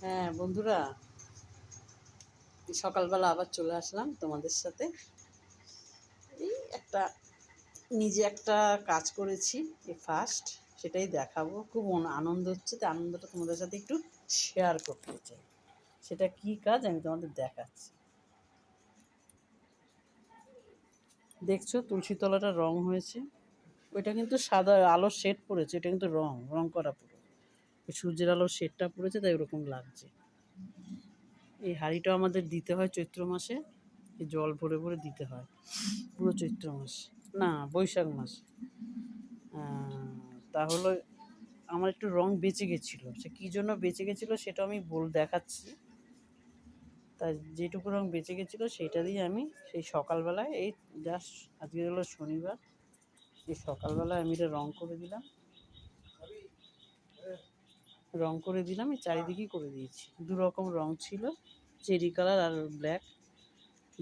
হ্যাঁ বন্ধুরা, সকালবেলা আবার চলে আসলাম তোমাদের সাথে। এই একটা নিজে একটা কাজ করেছি, এই ফার্স্ট, সেটাই দেখাবো। খুব আনন্দ হচ্ছে, তো আনন্দটা তোমাদের সাথে একটু শেয়ার করতে চাই। সেটা কি কাজ আমি তোমাদের দেখাচ্ছি। দেখছো তুলসী তলাটা রং হয়েছে, ওইটা কিন্তু সাদা আলোর শেড পড়েছে, এটা কিন্তু রং রং করা পুরো সূর্যের আলোর শেডটা পড়েছে, তাই ওরকম লাগছে। এই হাঁড়িটা আমাদের দিতে হয় চৈত্র মাসে, এই জল ভরে ভরে দিতে হয় পুরো চৈত্র মাস, না বৈশাখ মাস। তাহলে আমার একটু রং বেঁচে গেছিলো, সে কী জন্য বেঁচে গেছিলো সেটা আমি দেখাচ্ছি। তা যেটুকু রং বেঁচে গেছিলো সেটা দিয়ে আমি সেই সকালবেলায়, এই জাস্ট আজকে হলো শনিবার, এই সকালবেলায় আমি এটা রং করে দিলাম, এই চারিদিকেই করে দিয়েছি। দু রকম রং ছিল, চেরি কালার আর ব্ল্যাক,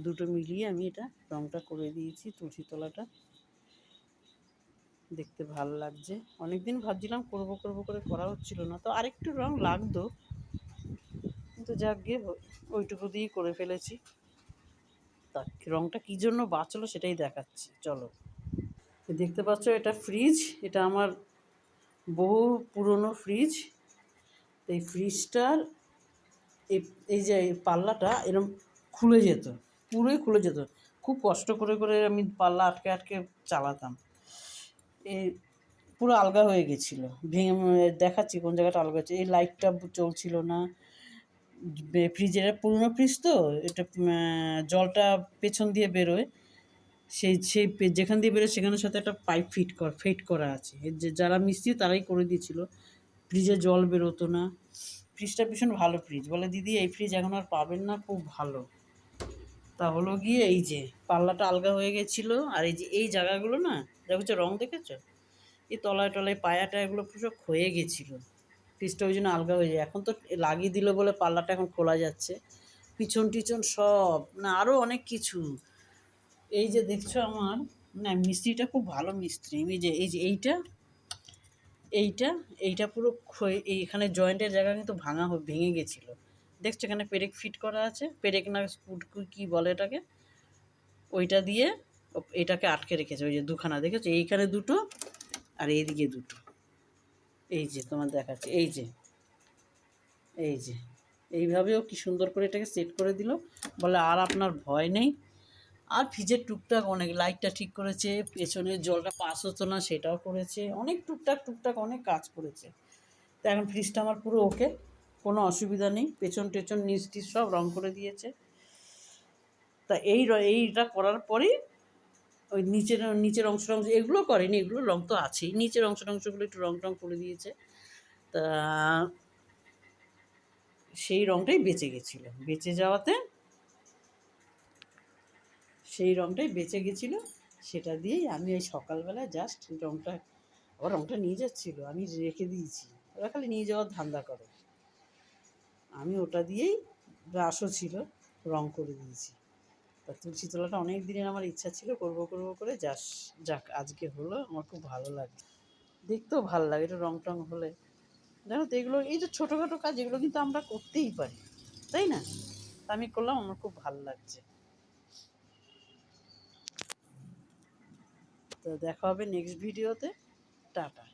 দুটো মিলিয়ে আমি এটা রংটা করে দিয়েছি। তুলসী তলাটা দেখতে ভালো লাগছে। অনেকদিন ভাবছিলাম করবো করে করা হচ্ছিল না, তো আরেকটু রং লাগতো, কিন্তু যাক গিয়ে ওইটুকু দিয়েই করে ফেলেছি। তা রংটা কী জন্য বাঁচলো সেটাই দেখাচ্ছি, চলো। দেখতে পাচ্ছ এটা ফ্রিজ, এটা আমার বহু পুরনো ফ্রিজ। এই ফ্রিজটার এই যে পাল্লাটা এরকম খুলে যেত, পুরোই খুলে যেত। খুব কষ্ট করে করে আমি পাল্লা আটকে আটকে চালাতাম, এই পুরো আলগা হয়ে গেছিলো, ভেঙে দেখাচ্ছি কোন জায়গাটা আলগা হচ্ছে। এই লাইটটা চলছিল না, ফ্রিজের পুরনো ফ্রিজ তো, এটা জলটা পেছন দিয়ে বেরোয়, সেই সেই যেখান দিয়ে বেরোয় সেখানের সাথে একটা পাইপ ফিট করা আছে, যে যারা মিস্ত্রি তারাই করে দিয়েছিল। ফ্রিজে জল বেরোতো না। ফ্রিজটা ভীষণ ভালো ফ্রিজ, বলে দিদি এই ফ্রিজ এখন আর পাবেন না, খুব ভালো। তা হলো গিয়ে এই যে পাল্লাটা আলগা হয়ে গেছিলো, আর এই যে এই জায়গাগুলো না, দেখছো রং দেখেছো, এই তলায় টলায় পায়াটা এগুলো পুরো ক্ষয়ে গেছিলো, ফ্রিজটা ওই জন্য আলগা হয়ে যায়। এখন তো লাগিয়ে দিল বলে পাল্লাটা এখন খোলা যাচ্ছে, পিছন টিছন সব না, আরও অনেক কিছু। এই যে দেখছো আমার, না মিস্ত্রিটা খুব ভালো মিস্ত্রি। এই যে এইটা এইটা এইটা পুরো এইখানে জয়েন্টের জায়গা কিন্তু ভেঙে গেছিলো। দেখছো এখানে পেরেক ফিট করা আছে, পেরেক না স্কুট কী বলে এটাকে, ওইটা দিয়ে এটাকে আটকে রেখেছে। ওই যে দুখানা দেখেছো, এইখানে দুটো আর এইদিকে দুটো। এই যে তোমার দেখাচ্ছে, এই যে এইভাবেও কি সুন্দর করে এটাকে সেট করে দিল, বলে আর আপনার ভয় নেই। আর ফ্রিজের টুকটাক অনেক, লাইটটা ঠিক করেছে, পেছনের জলটা পাস হতো না সেটাও করেছে, অনেক টুকটাক অনেক কাজ করেছে। তো এখন ফ্রিজটা আমার পুরো ওকে, কোনো অসুবিধা নেই, পেছন টেছন নিচ টিচ সব রং করে দিয়েছে। তা এইটা করার পরেই ওই নিচের অংশ এগুলো করেনি, এগুলো রং তো আছেই, নিচের অংশগুলো একটু রং টং করে দিয়েছে। তা সেই রংটাই বেঁচে গেছিলো, বেঁচে গেছিলো, সেটা দিয়েই আমি ওই সকালবেলায় জাস্ট রংটা নিয়ে যাচ্ছিলো, আমি রেখে দিয়েছি, ওরা খালি নিয়ে যাওয়ার ধান্দা করে। আমি ওটা দিয়েই, ব্রাশও ছিল, রং করে দিয়েছি। তা তুলসী তলাটা অনেক দিনের আমার ইচ্ছা ছিল, করবো করে যাক আজকে হলো, আমার খুব ভালো লাগে, দেখতেও ভালো লাগে এটা রং টং হলে। জানো তো এগুলো, এই যে ছোটোখাটো কাজ, এগুলো কিন্তু আমরা করতেই পারি, তাই না? আমি করলাম, আমার খুব ভালো লাগছে। তো দেখা হবে নেক্সট ভিডিওতে, টাটা।